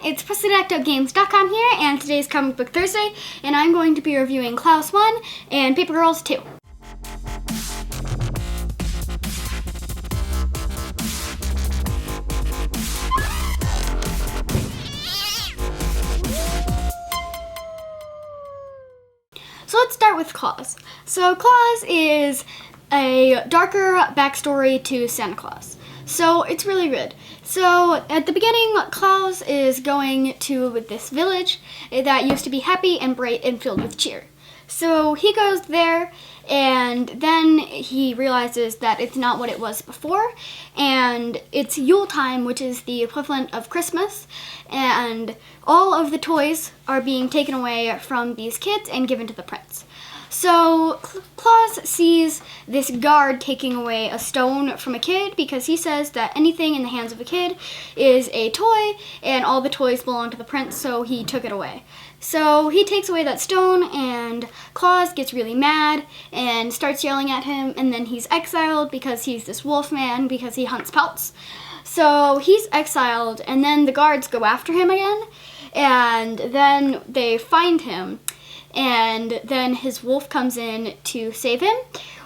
it's Presley of ActOutGames.com here, and today's Comic Book Thursday, and I'm going to be reviewing Klaus 1 and Paper Girls 2. So let's start with Klaus. So Klaus is a darker backstory to Santa Claus. So it's really good. So at the beginning, Klaus is going to this village that used to be happy and bright and filled with cheer. So he goes there, and then he realizes that it's not what it was before, and it's Yule time, which is the equivalent of Christmas, and all of the toys are being taken away from these kids and given to the prince. So Klaus sees this guard taking away a stone from a kid because he says that anything in the hands of a kid is a toy and all the toys belong to the prince, so he took it away. So he takes away that stone, and Klaus gets really mad and starts yelling at him, and then he's exiled because he's this wolf man because he hunts pelts. So he's exiled, and then the guards go after him again, and then they find him. And then his wolf comes in to save him,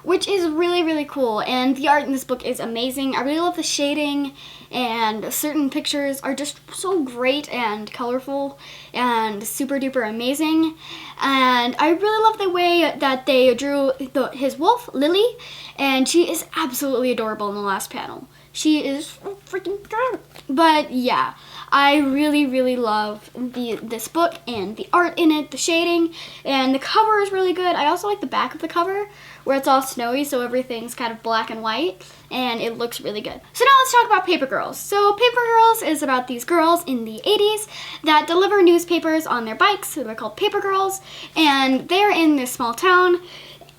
which is really, really cool. And the art in this book is amazing. I really love the shading, and certain pictures are just so great and colorful and super duper amazing. And I really love the way that they drew his wolf, Lily, and she is absolutely adorable in the last panel. She is freaking good. But yeah, I really, really love this book and the art in it, the shading, and the cover is really good. I also like the back of the cover where it's all snowy, so everything's kind of black and white, and it looks really good. So now let's talk about Paper Girls. So Paper Girls is about these girls in the 80s that deliver newspapers on their bikes. So they're called Paper Girls, and they're in this small town.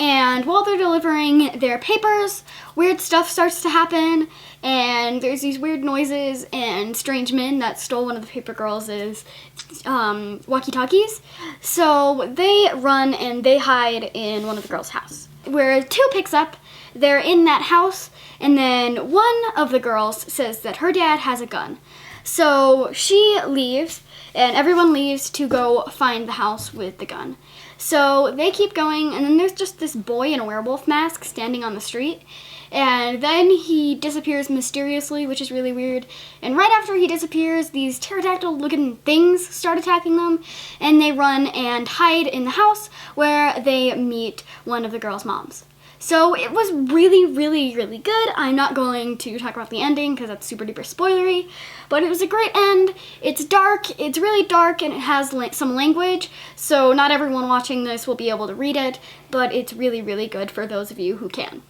And while they're delivering their papers, weird stuff starts to happen, and there's these weird noises and strange men that stole one of the Paper Girls' walkie-talkies. So they run and they hide in one of the girls' house. Where 2 picks up, they're in that house, and then one of the girls says that her dad has a gun. So she leaves, and everyone leaves to go find the house with the gun. So they keep going, and then there's just this boy in a werewolf mask standing on the street, and then he disappears mysteriously, which is really weird. And right after he disappears, these pterodactyl-looking things start attacking them, and they run and hide in the house where they meet one of the girls' moms. So it was really, really, really good. I'm not going to talk about the ending because that's super duper spoilery, but it was a great end. It's dark, it's really dark, and it has some language, so not everyone watching this will be able to read it, but it's really, really good for those of you who can.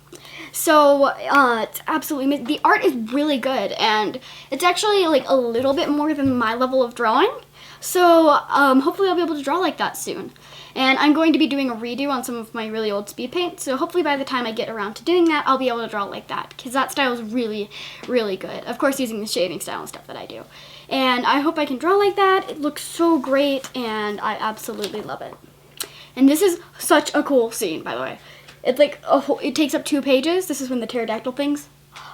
So it's absolutely amazing. The art is really good, and it's actually like a little bit more than my level of drawing, so hopefully I'll be able to draw like that soon. And I'm going to be doing a redo on some of my really old speed paint, so hopefully by the time I get around to doing that, I'll be able to draw like that, because that style is really, really good. Of course, using the shading style and stuff that I do. And I hope I can draw like that. It looks so great, and I absolutely love it. And this is such a cool scene, by the way. It's like, it takes up 2 pages. This is when the pterodactyl things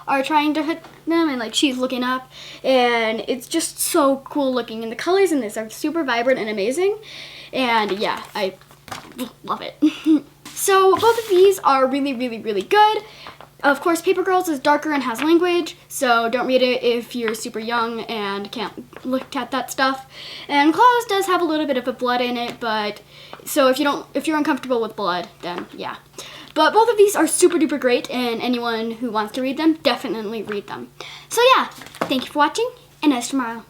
are trying to hit them, and like she's looking up, and it's just so cool looking, and the colors in this are super vibrant and amazing. And yeah, I love it. So both of these are really, really, really good. Of course, Paper Girls is darker and has language, so don't read it if you're super young and can't look at that stuff. And Klaus does have a little bit of a blood in it, but so if you're uncomfortable with blood, then yeah. But both of these are super duper great, and anyone who wants to read them, definitely read them. So yeah, thank you for watching, and as tomorrow.